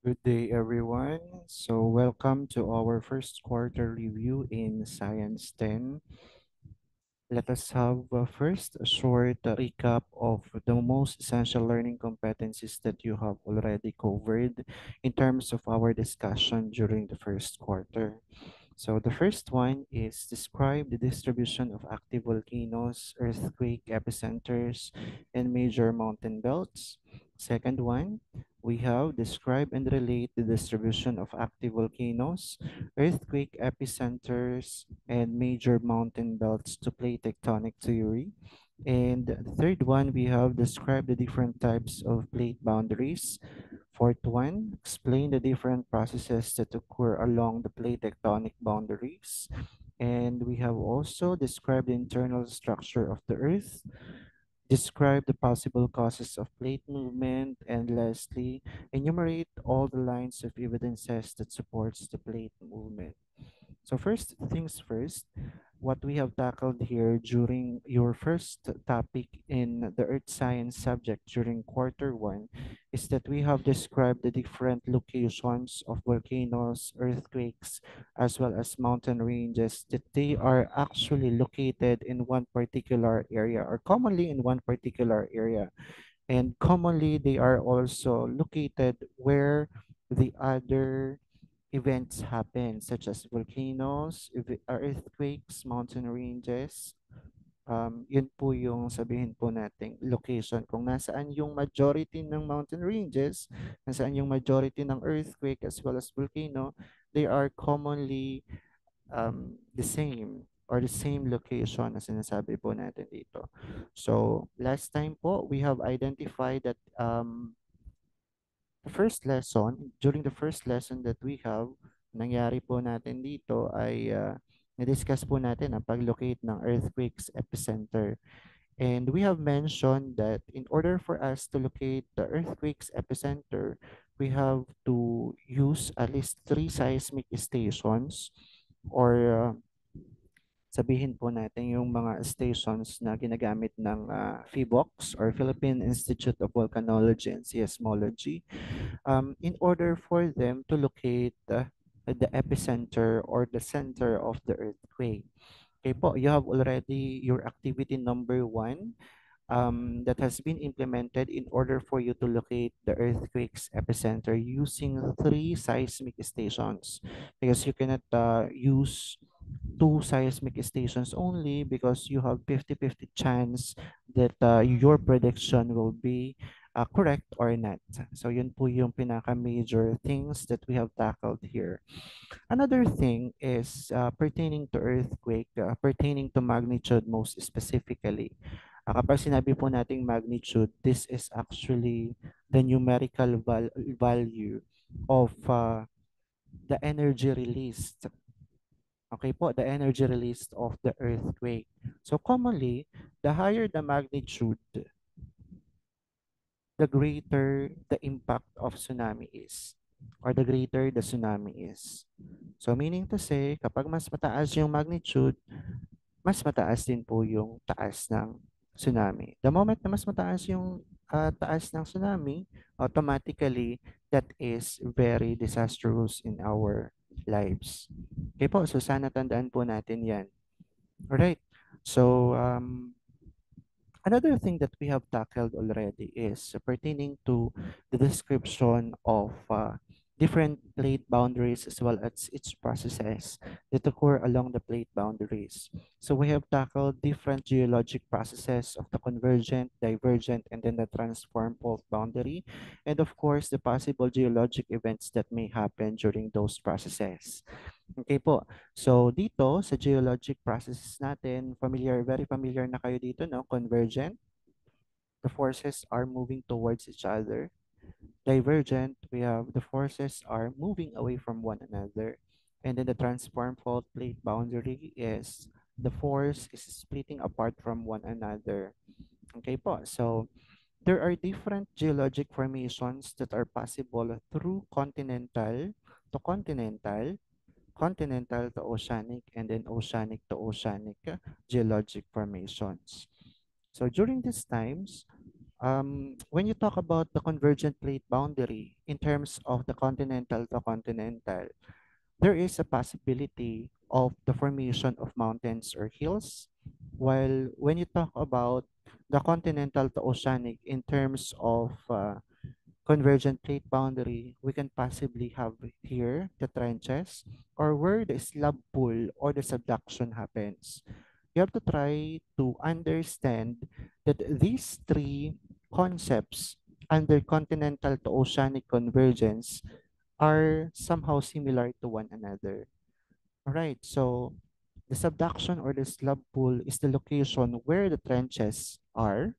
Good day, everyone. So, welcome to our first quarter review in Science 10. Let us have first a short recap of the most essential learning competencies that you have already covered in terms of our discussion during the first quarter. So the first one is describe the distribution of active volcanoes, earthquake epicenters, and major mountain belts. Second one, we have describe and relate the distribution of active volcanoes, earthquake epicenters, and major mountain belts to plate tectonic theory. And the third one, we have describe the different types of plate boundaries. Fourth one, explain the different processes that occur along the plate tectonic boundaries. And we have also described the internal structure of the Earth, describe the possible causes of plate movement, and lastly, enumerate all the lines of evidences that supports the plate movement. So first things first, what we have tackled here during your first topic in the earth science subject during quarter one is that we have described the different locations of volcanoes, earthquakes, as well as mountain ranges, that they are actually located in one particular area or commonly in one particular area. And commonly they are also located where the other events happen, such as volcanoes, earthquakes, mountain ranges. Yun po yung sabihin po nating location. Kung nasaan yung majority ng mountain ranges, nasaan yung majority ng earthquake as well as volcano, they are commonly the same or the same location na sinasabi po natin dito. So, last time po, we have identified that during the first lesson that we have, nangyari po natin dito ay na-discuss po natin ang pag-locate ng earthquake's epicenter. And we have mentioned that in order for us to locate the earthquake's epicenter, we have to use at least three seismic stations or sabihin po natin yung mga stations na ginagamit ng PHIVOLCS or Philippine Institute of Volcanology and Seismology in order for them to locate the epicenter or the center of the earthquake. Okay po, you have already your activity number one that has been implemented in order for you to locate the earthquake's epicenter using three seismic stations because you cannot use two seismic stations only because you have 50-50 chance that your prediction will be correct or not. So yun po yung pinaka-major things that we have tackled here. Another thing is pertaining to earthquake, pertaining to magnitude most specifically. Kapag sinabi po nating magnitude, this is actually the numerical value of the energy released. Okay po, the energy released of the earthquake. So commonly, the higher the magnitude, the greater the impact of tsunami is or the greater the tsunami is. So meaning to say, kapag mas mataas yung magnitude, mas mataas din po yung taas ng tsunami. The moment na mas mataas yung taas ng tsunami, automatically, that is very disastrous in our lives. Okay po, so sana tandaan po natin yan. Alright, so another thing that we have tackled already is pertaining to the description of different plate boundaries as well as its processes that occur along the plate boundaries. So we have tackled different geologic processes of the convergent, divergent, and then the transform fault boundary, and of course the possible geologic events that may happen during those processes. Okay po. So dito sa geologic processes natin, very familiar na kayo dito, no? Convergent, the forces are moving towards each other. Divergent, we have the forces are moving away from one another. And then the transform fault plate boundary is the force is splitting apart from one another. Okay po. So there are different geologic formations that are possible through continental to continental, continental to oceanic, and then oceanic to oceanic geologic formations. So during these times, When you talk about the convergent plate boundary in terms of the continental to continental, there is a possibility of the formation of mountains or hills. While when you talk about the continental to oceanic in terms of convergent plate boundary, we can possibly have here the trenches or where the slab pull or the subduction happens. You have to try to understand that these three concepts under continental to oceanic convergence are somehow similar to one another. All right, so the subduction or the slab pool is the location where the trenches are.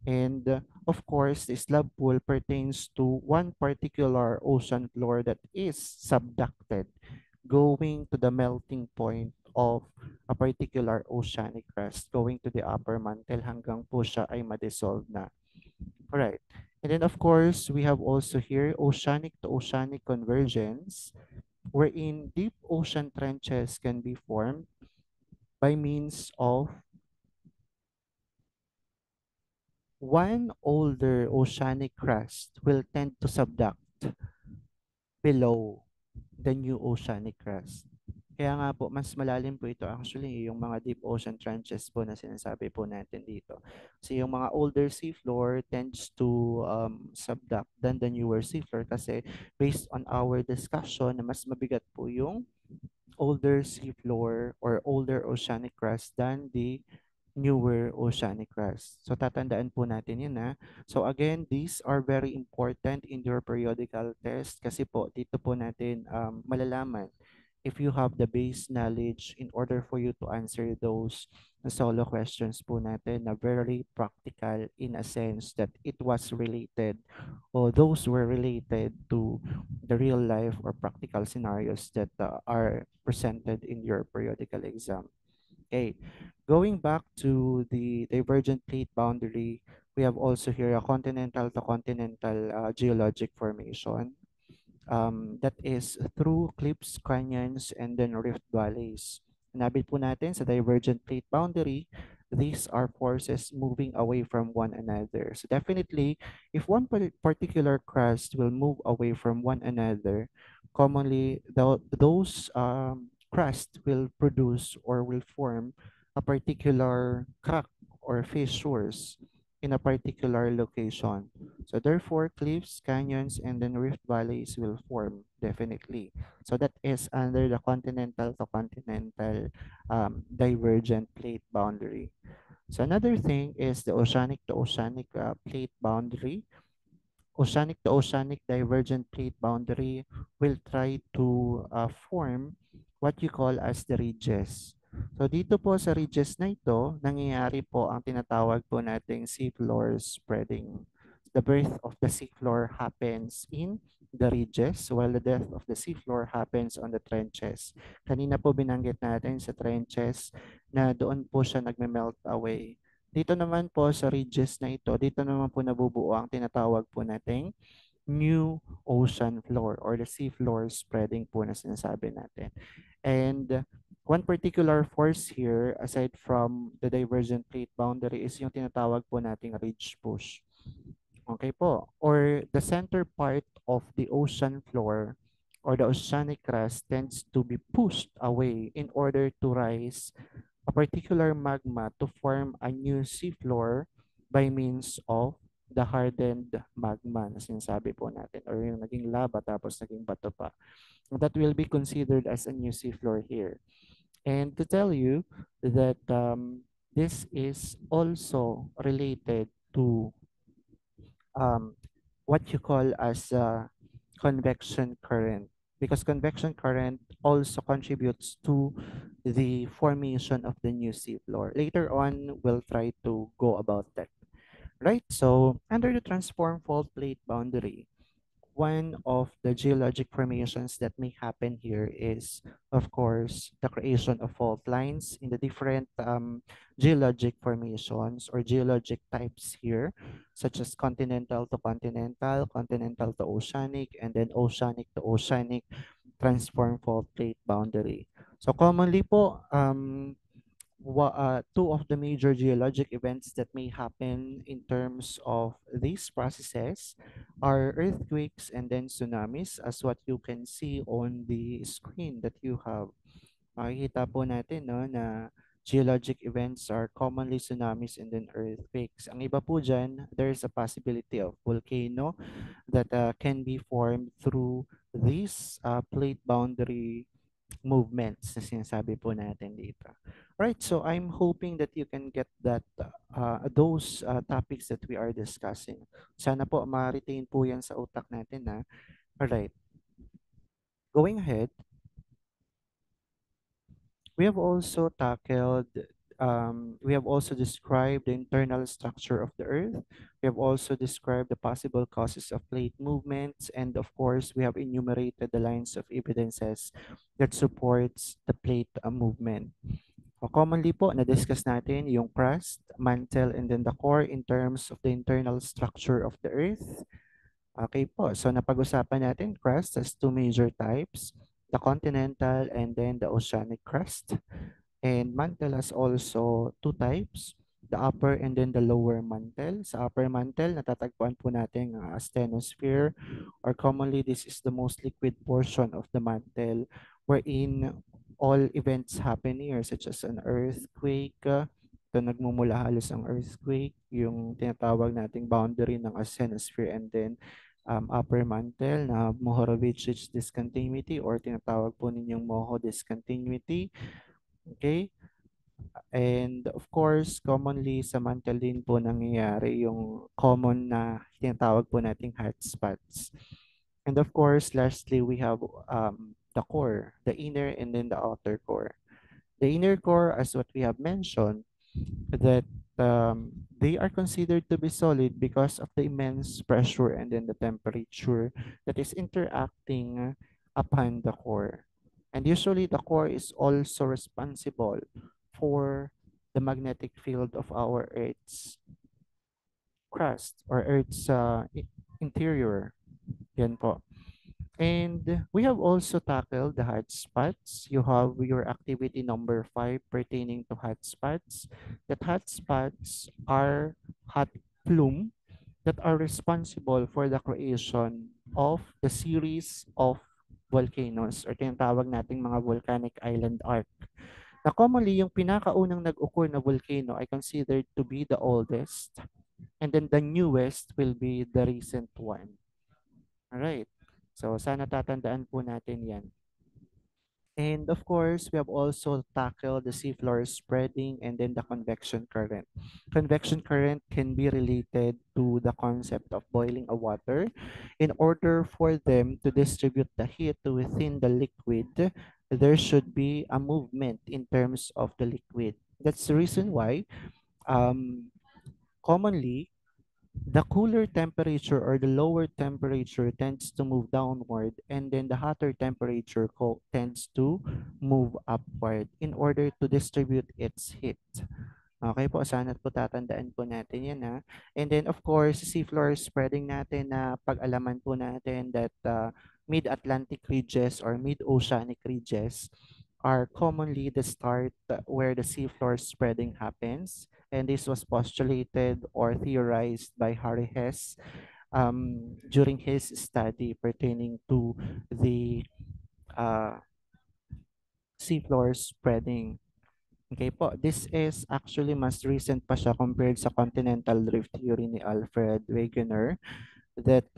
And of course, the slab pool pertains to one particular ocean floor that is subducted, going to the melting point of a particular oceanic crust, going to the upper mantle hanggang po siya ay ma-dissolve na. Alright. And then of course, we have also here oceanic to oceanic convergence, wherein deep ocean trenches can be formed by means of one older oceanic crust will tend to subduct below the new oceanic crust. Kaya nga po, mas malalim po ito actually yung mga deep ocean trenches po na sinasabi po natin dito. Kasi yung mga older seafloor tends to subduct than the newer seafloor kasi based on our discussion na mas mabigat po yung older seafloor or older oceanic crust than the newer oceanic crust. So tatandaan po natin yun na. So again, these are very important in your periodical test kasi po dito po natin malalaman if you have the base knowledge in order for you to answer those solo questions po natin na very practical in a sense that it was related or those were related to the real life or practical scenarios that are presented in your periodical exam. Okay, going back to the divergent plate boundary, we have also here a continental to continental geologic formation that is through cliffs, canyons, and then rift valleys. Nabit po natin sa divergent plate boundary, these are forces moving away from one another. So definitely, if one particular crust will move away from one another, commonly those crust will produce or will form a particular crack or fissures in a particular location. So therefore, cliffs, canyons, and then rift valleys will form definitely. So that is under the continental to continental divergent plate boundary. So another thing is the oceanic to oceanic plate boundary. Oceanic to oceanic divergent plate boundary will try to form what you call as the ridges. So dito po sa ridges na ito, nangyayari po ang tinatawag po nating seafloor spreading. The birth of the seafloor happens in the ridges while the death of the seafloor happens on the trenches. Kanina po binanggit natin sa trenches na doon po siya nagme-melt away. Dito naman po sa ridges na ito, dito naman po nabubuo ang tinatawag po nating new ocean floor or the sea floor spreading po na sinasabi natin. And one particular force here, aside from the divergent plate boundary, is yung tinatawag po nating ridge push. Okay po. Or the center part of the ocean floor or the oceanic crust tends to be pushed away in order to rise a particular magma to form a new seafloor by means of the hardened magma na sinasabi po natin or yung naging lava tapos naging bato pa. That will be considered as a new seafloor here. And to tell you that this is also related to what you call as convection current because convection current also contributes to the formation of the new seafloor. Later on, we'll try to go about that. Right? So under the transform fault plate boundary, one of the geologic formations that may happen here is, of course, the creation of fault lines in the different geologic formations or geologic types here, such as continental to oceanic, and then oceanic to oceanic transform fault plate boundary. So commonly po, two of the major geologic events that may happen in terms of these processes are earthquakes and then tsunamis, as what you can see on the screen that you have. Makikita po natin, no, na geologic events are commonly tsunamis and then earthquakes. Ang iba po dyan, there's a possibility of volcano that can be formed through these plate boundary movements na sinasabi po natin dito. Right, so I'm hoping that you can get that those topics that we are discussing. Sana po ma-retain po yan sa utak natin na. Alright, going ahead, we have also tackled, we have also described the internal structure of the Earth. We have also described the possible causes of plate movements. And of course, we have enumerated the lines of evidences that supports the plate movement. Commonly po, na-discuss natin yung crust, mantle, and then the core in terms of the internal structure of the Earth. Okay po, so napag-usapan natin crust has two major types, the continental and then the oceanic crust. And mantle has also two types, the upper and then the lower mantle. Sa upper mantle, natatagpuan po natin ang asthenosphere, or commonly this is the most liquid portion of the mantle wherein all events happen here such as an earthquake, ito nagmumula halos ang earthquake, yung tinatawag nating boundary ng asthenosphere and then upper mantle na Mohorovich's discontinuity or tinatawag po ninyong Moho discontinuity. Okay? And of course, commonly sa mantle din po nangyayari yung common na tinatawag po nating hotspots. And of course, lastly, we have the core, the inner and then the outer core. The inner core, as what we have mentioned, that they are considered to be solid because of the immense pressure and then the temperature that is interacting upon the core. And usually the core is also responsible for the magnetic field of our Earth's crust or Earth's interior. Yan po. And we have also tackled the hotspots. You have your activity number 5 pertaining to hotspots. That hotspots are hot plume that are responsible for the creation of the series of volcanoes or tinatawag nating mga volcanic island arc. Na commonly, yung pinakaunang nag-occur na volcano ay considered to be the oldest and then the newest will be the recent one. Alright. So, sana tatandaan po natin yan. And of course, we have also tackled the seafloor spreading and then the convection current. Convection current can be related to the concept of boiling a water. In order for them to distribute the heat within the liquid, there should be a movement in terms of the liquid. That's the reason why commonly the cooler temperature or the lower temperature tends to move downward and then the hotter temperature tends to move upward in order to distribute its heat. Okay po, sana po tatandaan po natin yan ha. And then of course, seafloor spreading natin na pag-alaman po natin that mid-Atlantic ridges or mid-oceanic ridges are commonly the start where the seafloor spreading happens. And this was postulated or theorized by Harry Hess during his study pertaining to the uh, seafloor spreading. Okay po, this is actually mas recent pa siya compared sa continental drift theory ni Alfred Wegener that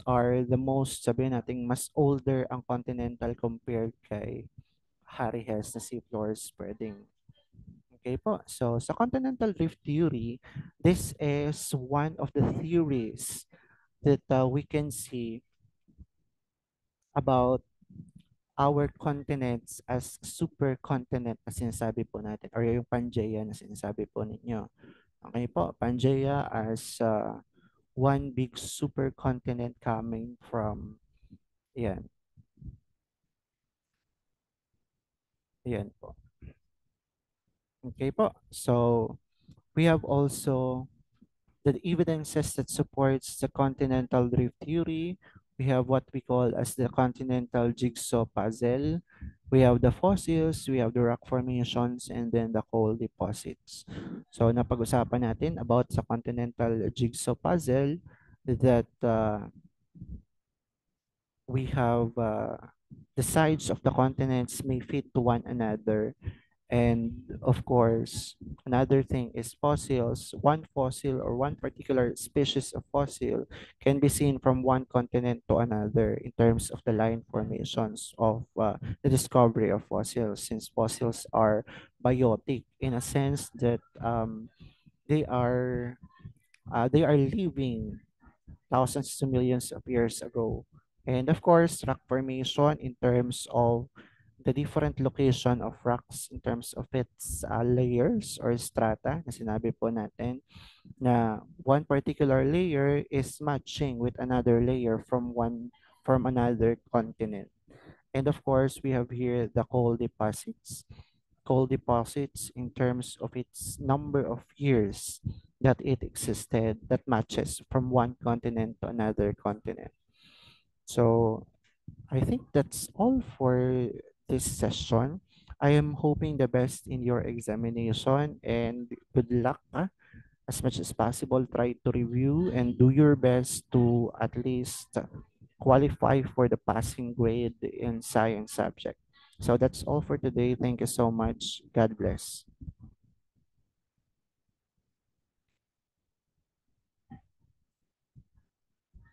are the most, sabihin natin, mas older ang continental compared kay Harry Hess na seafloor spreading. Okay po, so sa continental drift theory, this is one of the theories that we can see about our continents as supercontinent na sinasabi po natin or yung Pangaea na sinasabi po ninyo. Okay po, Pangaea as one big supercontinent coming from, yan, yan po. Okay po, so we have also the evidences that supports the continental drift theory. We have what we call as the continental jigsaw puzzle. We have the fossils, we have the rock formations, and then the coal deposits. So napag-usapan natin about sa continental jigsaw puzzle that we have the sides of the continents may fit to one another. And of course, another thing is fossils. One fossil or one particular species of fossil can be seen from one continent to another in terms of the line formations of the discovery of fossils, since fossils are biotic in a sense that they are they are living thousands to millions of years ago. And of course, rock formation in terms of the different location of rocks in terms of its layers or strata na sinabi po natin na one particular layer is matching with another layer from another continent. And of course, we have here the coal deposits. Coal deposits in terms of its number of years that it existed that matches from one continent to another continent. So I think that's all for this session. I am hoping the best in your examination and good luck. As much as possible, try to review and do your best to at least qualify for the passing grade in science subject. So that's all for today. Thank you so much. God bless.